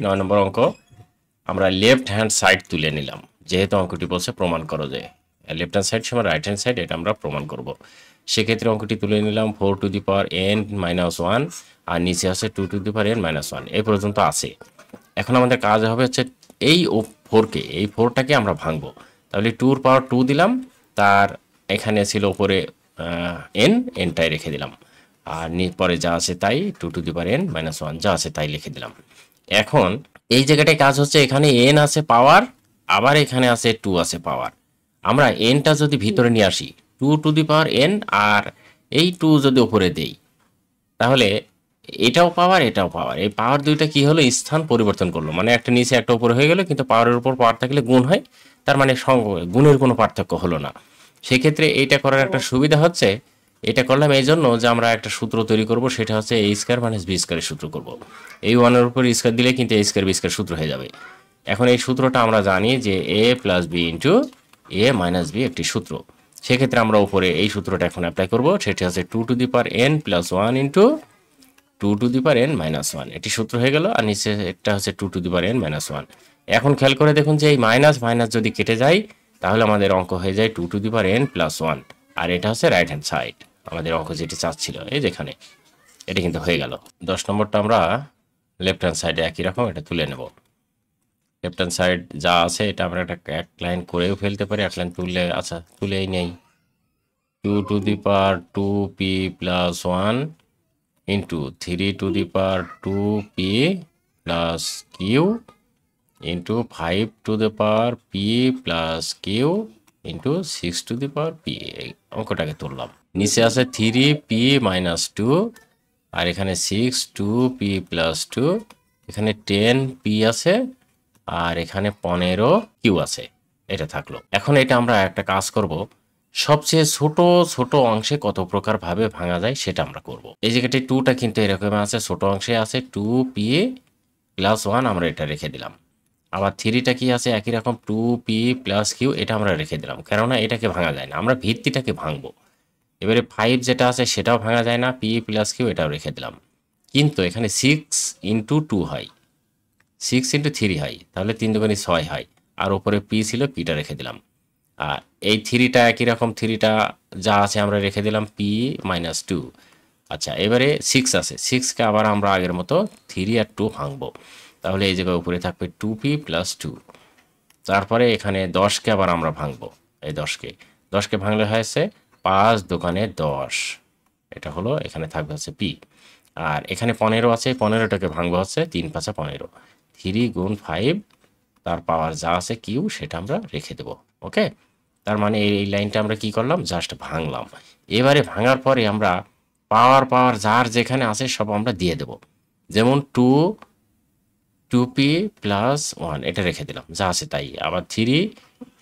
9 নম্বর অঙ্ক আমরা left hand side তুলে নিলাম, যেহেতু অঙ্কটি বলছে প্রমাণ করো যে লেফট হ্যান্ড সাইড সমান রাইট হ্যান্ড সাইড, এটা আমরা প্রমাণ করব। সেক্ষেত্রে অঙ্কটি তুলে নিলাম 4 টু দি পাওয়ার n - 1 আর নিচে আছে 2 টু দি পাওয়ার n - 1 এই পর্যন্ত আছে। এখন আমাদের কাজ হবে হচ্ছে এই 4কে, এই 4টাকে আমরা ভাঙবো। তাহলে 2 পাওয়ার 2 দিলাম, তার এখানে ছিল উপরে এনটাই রেখে দিলাম, আর পরে যা আছে তাই 2 টু দি পাওয়ার n - 1 যা আছে তাই লিখে দিলাম। এখন এই জায়গাটায় কাজ হচ্ছে এখানে n আছে পাওয়ার, আবার এখানে আছে 2 আছে পাওয়ার। আমরা nটা যদি ভিতরে নিয়ে আসি 2 টু দি পাওয়ার n, আর এই 2 যদি উপরে দেই, তাহলে এটাও পাওয়ার এটাও পাওয়ার, এই পাওয়ার দুইটা কি হলো, স্থান পরিবর্তন করলো, মানে একটা নিচে একটা উপরে হয়ে গেল, কিন্তু পাওয়ারের উপর পাওয়ার থাকলে গুণ হয়, তার মানে গুণের কোনো পার্থক্য হলো না। সেক্ষেত্রে এইটা করার একটা সুবিধা হচ্ছে, এটা করলাম এই জন্য যে আমরা একটা সূত্র তৈরি করব, সেটা হচ্ছে a স্কয়ার মাইনাস b স্কয়ারের সূত্র করব। এই ওয়ানের উপর স্কয়ার দিলে কিন্তু a স্কয়ার b স্কয়ার সূত্র হয়ে যাবে। এখন এই সূত্রটা আমরা জানি যে a plus B into A minus B একটি সূত্র। সেক্ষেত্রে আমরা উপরে এই সূত্রটা এখন অ্যাপ্লাই করব, সেটা হচ্ছে 2 to the power n plus 1 into 2 to the power n minus 1, এটি সূত্র হয়ে গেল। আর নিচে একটা হচ্ছে 2 to the power n minus 1। এখন খেয়াল করে দেখুন যে এই মাইনাস মাইনাস যদি কেটে যায়, তাহলে আমাদের অঙ্ক হয়ে যায় 2 to the power n plus 1, আর এটা হচ্ছে রাইট হ্যান্ড সাইড। আমাদের অঙ্ক যেটি চাচ্ছিল এই যেখানে, এটা কিন্তু হয়ে গেল। 10 নম্বরটা আমরা লেফট হ্যান্ড সাইডে একই রকম এটা তুলে নেব। লেফট হ্যান্ড সাইড যা আছে এটা আমরা এক লাইন করেও ফেলতে পারি, এক লাইন তুললে, আচ্ছা তুলেই নেই। 2 to the power 2p plus 1 into 3 to the power 2p plus q into 5 to the power p plus q into 6 to the power p। এই অঙ্কটাকে তুললাম। নিচে আছে 3p minus 2, আর এখানে 6 2p plus 2, এখানে 10p আছে, আর এখানে 15q আছে। এটা থাকলো। এখন এটা আমরা একটা কাজ করব, সবচেয়ে ছোট ছোট অংশে কত প্রকার ভাবে ভাঙা যায় সেটা আমরা করব। এই জায়গাটি 2টা কিন্তু এরকম আছে, ছোট অংশে আছে 2p প্লাস 1, আমরা এটা রেখে দিলাম। আবার 3টা কি আছে একই রকম 2p প্লাস q, এটা আমরা রেখে দিলাম, কেননা এটাকে ভাঙা যায় না, আমরা ভিত্তিটাকে ভাঙবো। এবারে 5 যেটা আছে সেটাও ভাঙা যায় না, p প্লাস q এটাও রেখে দিলাম। কিন্তু এখানে 6 ইন্টু 2 হয়, 6 ইন্টু 3 হয়, তাহলে 3 দুগুণে 6 হয়, আর উপরে p ছিল, পিটা রেখে দিলাম। আর এই 3টা একই রকম, 3টা যা আছে আমরা রেখে দিলাম p মাইনাস 2। আচ্ছা এবারে 6 আছে, 6কে আবার আমরা আগের মতো 3 আর 2 ভাঙবো, তাহলে এই জায়গায় উপরে থাকবে 2p প্লাস 2। তারপরে এখানে 10কে আবার আমরা ভাঙবো, এই 10কে ভাঙলে হয়েছে 5 দোকানে 10, এটা হলো, এখানে থাকবে হচ্ছে p। আর এখানে 15 আছে, 15টাকে ভাঙবো হচ্ছে 3 5 15, 3 গুণ 5, তার পাওয়ার যা আছে কিউ সেটা আমরা রেখে দেব। ওকে, তার মানে এই লাইনটা আমরা কি করলাম, জাস্ট ভাঙলাম। এবারে ভাঙার পরে আমরা পাওয়ার যার যেখানে আছে সব আমরা দিয়ে দেব, যেমন 2p প্লাস 1 এটা রেখে দিলাম, যা আছে তাই। আবার 3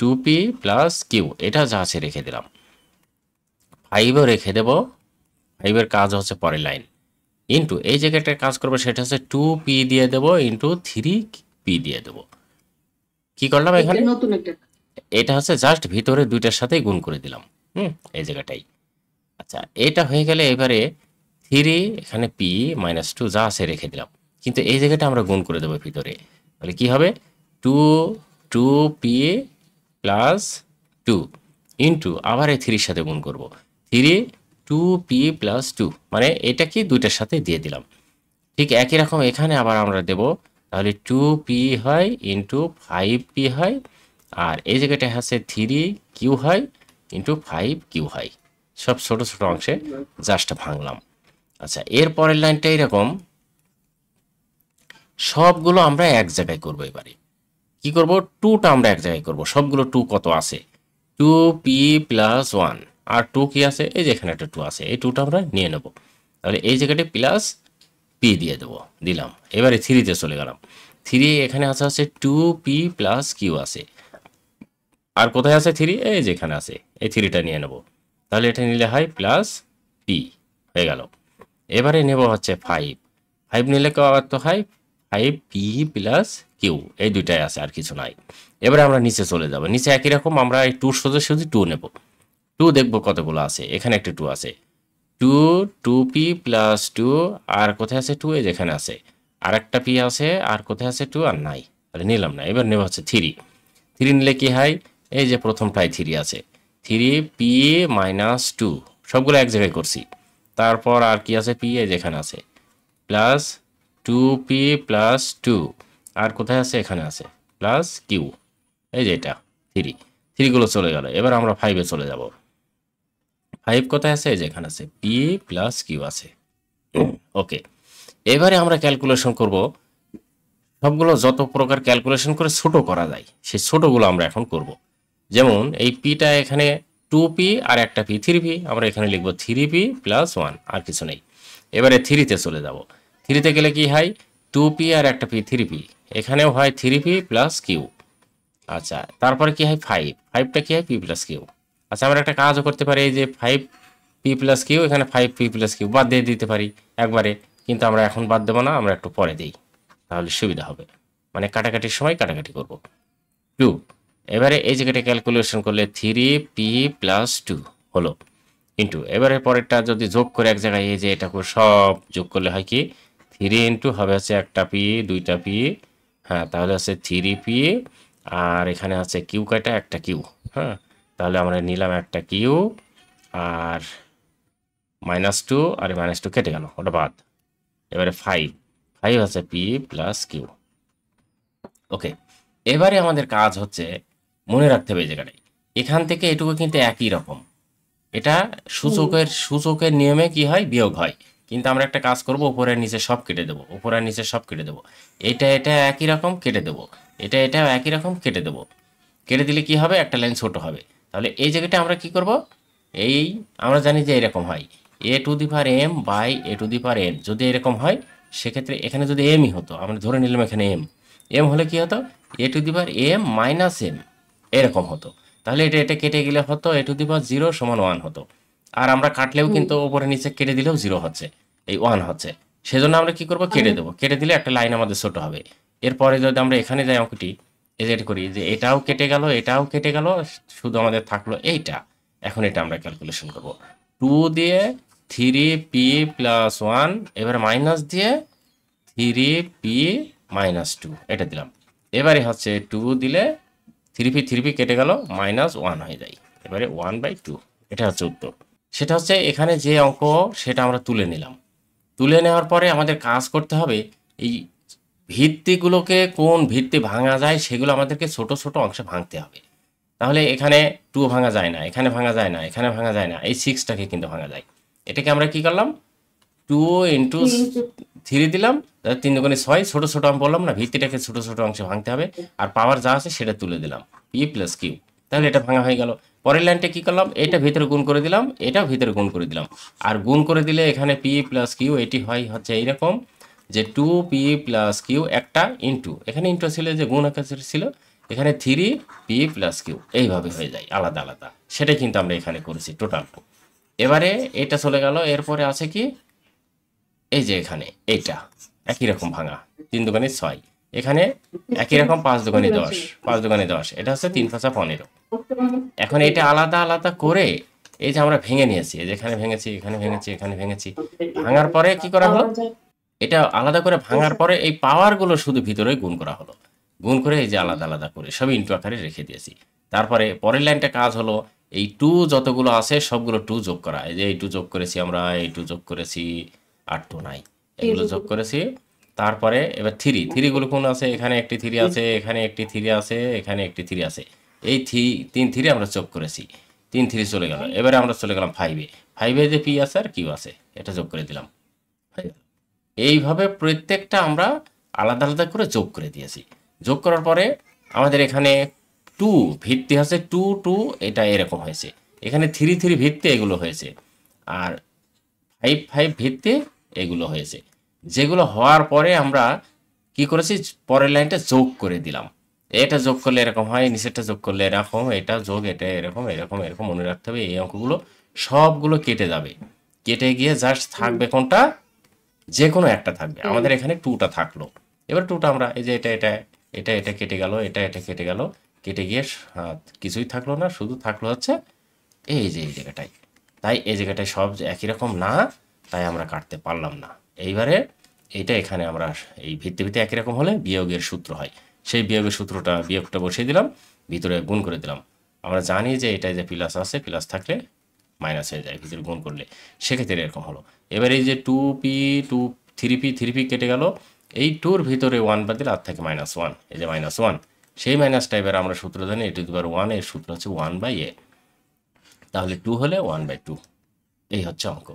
2p প্লাস কিউ, এটা যা আছে রেখে দিলাম। 5ও রেখে দেব, 5এর কাজ হচ্ছে পরের লাইন। ইন্টু এই জায়গাটা কাজ করবো, সেটা হচ্ছে 2p দিয়ে দেবো ইন্টু 3p দিয়ে দেবো। কি করলাম এখানে, নতুন একটা, এটা হচ্ছে জাস্ট ভিতরে দুইটার সাথেই গুণ করে দিলাম। এই জায়গাটাই। আচ্ছা এটা হয়ে গেলে এবারে 3 এখানে p মাইনাস 2 যা আছে রেখে দিলাম, কিন্তু এই জায়গাটা আমরা গুণ করে দেবো ভিতরে। তাহলে কি হবে, 2p প্লাস 2 ইন্টু আবার এই 3 সাথে গুণ করব, 3 2p প্লাস 2, মানে এটা কি দুইটার সাথে দিয়ে দিলাম। ঠিক একই রকম এখানে আবার আমরা দেব, তাহলে 2p হয় ইন্টু 5p হয়, আর এই জায়গাটা হচ্ছে 3q হয় ইন্টু 5q হয়। সব ছোট ছোট অংশে জাস্ট ভাঙলাম। আচ্ছা এর পরের লাইনটা এরকম, সবগুলো আমরা এক জায়গায় করবো। এবারে কি করব, 2টা আমরা এক জায়গায় করব, সবগুলো 2 কত আছে, 2p প্লাস 1, আর 2 কি আছে, এই যে এখানে একটা 2 আছে, এই 2টা আমরা নিয়ে নেব। তাহলে এই জায়গাটা প্লাস p দিয়ে দেবো, দিলাম। এবারে 3তে চলে গেলাম, 3 এখানে আছে হচ্ছে 2p প্লাস q আছে, আর কোথায় আছে 3, এই যেখানে আছে, এই 3টা নিয়ে নেব। তাহলে এটা নিলে হয় প্লাস p হয়ে গেল। এবারে নেব হচ্ছে 5 নিলে কত হয়, 5p প্লাস কিউ, এই দুইটাই আছে, আর কিছু নাই। এবারে আমরা নিচে চলে যাব, নিচে একই রকম আমরা এই 2 সোজাসুজি 2 নেব। 2 দেখবো কতগুলো আছে, এখানে একটা 2 আছে, 2 2p প্লাস 2, আর কোথায় আছে 2, এই যেখানে আছে। আর একটা পি আছে, আর কোথায় আছে 2 আর নাই, তাহলে নিলাম না। এবার নেব হচ্ছে 3। 3 নিলে কি হয়, এই যে প্রথমটায় 3 আছে, 3 পি মাইনাস 2, সবগুলো এক জায়গায় করছি। তারপর আর কি আছে, পি এই যেখানে আছে, প্লাস 2p প্লাস 2, আর কোথায় আছে, এখানে আছে, প্লাস কিউ, এই যে এটা 3, 3 গুলো চলে গেল। এবার আমরা 5-এ চলে যাব। 5 কোথায় আছে, এই যে এখানে আছে, পি প্লাস কিউ আছে। ওকে, এবারে আমরা ক্যালকুলেশন করব, সবগুলো যত প্রকার ক্যালকুলেশন করে ছোট করা যায় সেই ছোটগুলো আমরা এখন করব। যেমন এই পিটা এখানে 2p আর একটা পি 3p, আমরা এখানে লিখব 3p প্লাস 1, আর কিছু নেই। এবারে 3-তে চলে যাব। 3-তে গেলে কি হয়, 2p আর একটা পি 3p, এখানেও হয় 3p প্লাস কিউ। আচ্ছা, তারপরে কি হয়, 5টা কি হয়, পি প্লাস কিউ। আচ্ছা, আমরা একটা কাজও করতে পারি, এই যে 5p প্লাস কিউ, এখানে 5p প্লাস কিউ বাদ দিয়ে দিতে পারি একবারে, কিন্তু আমরা এখন বাদ দেবো না, আমরা একটু পরে দিই, তাহলে সুবিধা হবে। মানে কাটাকাটির সময় কাটাকাটি করব। 2, এবারে এই জায়গাটা ক্যালকুলেশন করলে 3p প্লাস 2 হলো, ইন্টু এবারে পরেরটা যদি যোগ করে এক জায়গায়, এই যে এটা সব যোগ করলে হয় কি, 3 ইন্টু হবে হচ্ছে একটা পি, দুইটা পি, হ্যাঁ, তাহলে হচ্ছে 3p, আর এখানে আছে কিউ কয়টা, একটা কিউ, হ্যাঁ, তাহলে আমরা নিলাম একটা কিউ, আর -2, আর -2 কেটে গেল, ওটা বাদ। এবারে 5 আছে পি প্লাস কিউ। ওকে, এবারে আমাদের কাজ হচ্ছে মনে রাখতে হবে এই জায়গাটায়, এখান থেকে এটুকু কিন্তু একই রকম, এটা সূচকের নিয়মে কি হয়, বিয়োগ হয়। কিন্তু আমরা একটা কাজ করব, উপরের নিচে সব কেটে দেবো, উপরের নিচে সব কেটে দেবো, এটা একই রকম কেটে দেবো, এটাও একই রকম কেটে দেবো। কেটে দিলে কি হবে, একটা লাইন ছোট হবে। তাহলে এই জায়গাটা আমরা কি করব, এই আমরা জানি যে এরকম হয়, a⁴m বাই a⁴n, যদি এরকম হয় সেক্ষেত্রে এখানে যদি এমই হতো, আমরা ধরে নিলাম এখানে এম হলে কি হতো, a⁴m মাইনাস এম, এরকম হতো। তাহলে এটা কেটে গেলে হতো a⁴0 সমান 1 হতো। আর আমরা কাটলেও কিন্তু উপরে নিচে কেটে দিলেও 0 হচ্ছে, এই 1 হচ্ছে। সেজন্য আমরা কি করব, কেটে দেবো, কেটে দিলে একটা লাইন আমাদের ছোট হবে। এরপরে যদি আমরা এখানে যাই অঙ্কটি, এই যে করি, যে এটাও কেটে গেল, এটাও কেটে গেল, শুধু আমাদের থাকলো এইটা। এখন এটা আমরা ক্যালকুলেশন করব, 2 দিয়ে 3p প্লাস 1, এবার মাইনাস দিয়ে 3p মাইনাস 2, এটা দিলাম। এবারে হচ্ছে 2 দিলে 3p কেটে গেল, -1 হয়ে যায়, এবারে 1/2, এটা হচ্ছে উত্তর। সেটা হচ্ছে এখানে যে অঙ্ক সেটা আমরা তুলে নিলাম। তুলে নেওয়ার পরে আমাদের কাজ করতে হবে, এই ভিত্তিগুলোকে কোন ভিত্তি ভাঙা যায় সেগুলো আমাদেরকে ছোট ছোট অংশে ভাঙতে হবে। তাহলে এখানে 2 ভাঙা যায় না, এখানে ভাঙা যায় না, এখানে ভাঙা যায় না, এই 6টাকে কিন্তু ভাঙা যায়। এটাকে আমরা কি করলাম, 2 ইন্টু 3 দিলাম, 3 দুগুণে 6, ছোট ছোট আমি বললাম না, ভিত্তিটাকে ছোট ছোট অংশে ভাঙতে হবে, আর পাওয়ার যা আছে সেটা তুলে দিলাম, পি প্লাস কিউ, তাহলে এটা ভাঙা হয়ে গেল। পরের লাইনটা কি করলাম, এটা ভিতরে গুণ করে দিলাম, এটা ভিতরে গুণ করে দিলাম, আর গুণ করে দিলে এখানে পি প্লাস কিউ, এটি হয় হচ্ছে এইরকম, যে 2p প্লাস কিউ একটা ইন্টু, এখানে ইন্টু ছিল যে গুণ আকারে ছিল, এখানে 3p প্লাস কিউ, এইভাবে হয়ে যায় আলাদা আলাদা। সেটাই কিন্তু আমরা এখানে করেছি টোটাল। এবারে এটা চলে গেল, এরপরে আছে কি, এই যে এখানে এইটা একই রকম ভাঙা, 3 দুগুণে 6, এখানে একই রকম 5 দুগুণে 10, 5 দুগুণে 10, এটা হচ্ছে 3 5 15। এখন এটা আলাদা আলাদা করে এই যে আমরা ভেঙে নিয়েছি, এই যে এখানে ভেঙেছি, এখানে ভেঙেছি, এখানে ভেঙেছি, ভাঙার পরে কি করা হলো, এটা আলাদা করে ভাঙার পরে এই পাওয়ারগুলো শুধু ভিতরে গুণ করা হলো, গুণ করে এই যে আলাদা আলাদা করে সব ইন্টু আকারে রেখে দিয়েছি। তারপরে পরের লাইনটা কাজ হলো, এই 2 যতগুলো আছে সবগুলো 2 যোগ করা, এই যে এই 2 যোগ করেছি আমরা, এই 2 যোগ করেছি, আর 2 নাই, এগুলো যোগ করেছি। তারপরে এবার 3 গুলো কোন আছে, এখানে একটি 3 আছে, এখানে একটি 3 আছে, এখানে একটি 3 আছে, এই 3 আমরা যোগ করেছি, 3 চলে গেল। এবারে আমরা চলে গেলাম 5-এ যে পি আছে আর কিউ আছে, এটা যোগ করে দিলাম, হয়ে গেল। এইভাবে প্রত্যেকটা আমরা আলাদা আলাদা করে যোগ করে দিয়েছি। যোগ করার পরে আমাদের এখানে 2 ভিত্তি আছে, 2 এটা এরকম হয়েছে, এখানে 3 ভিত্তি এগুলো হয়েছে, আর 5 ভিত্তি এগুলো হয়েছে। যেগুলো হওয়ার পরে আমরা কি করেছি, পরের লাইনটা যোগ করে দিলাম, এটা যোগ করলে এরকম হয়, নিচেরটা যোগ করলে এরকম, এটা যোগ, এটা এরকম এরকম এরকম, মনে রাখতে হবে। এই অঙ্কগুলো সবগুলো কেটে যাবে, কেটে গিয়ে জাস্ট থাকবে কোনটা, যে কোনো একটা থাকবে। আমাদের এখানে 2টা থাকলো, এবার 2টা আমরা এই যে এটা কেটে গেল, এটা কেটে গেল, কেটে গিয়ে কিছুই থাকলো না, শুধু থাকলো হচ্ছে এই যে এই জায়গাটায়। তাই এই জায়গাটায় সব যে একই রকম না, তাই আমরা কাটতে পারলাম না। এইবারে এটা এখানে আমরা এই ভিত্তি একই রকম হলে বিয়োগের সূত্র হয়, সেই বিয়োগের সূত্রটা বিয়োগটা বসিয়ে দিলাম, ভিতরে গুণ করে দিলাম। আমরা জানি যে এটাই যে প্লাস আছে, প্লাস থাকলে মাইনাস হয়ে যায় ভিতরে গুণ করলে, সেক্ষেত্রে এরকম হলো। এবার এই যে 2p 3p কেটে গেল, এই 2-র ভিতরে 1 বাদ দিলে আর থাকে -1, এই যে -1, সেই মাইনাসটা এবার আমরা সূত্র জানি a⁴ এর সূত্র হচ্ছে 1/a, তাহলে 2 হলে 1/2, এই হচ্ছে অঙ্ক।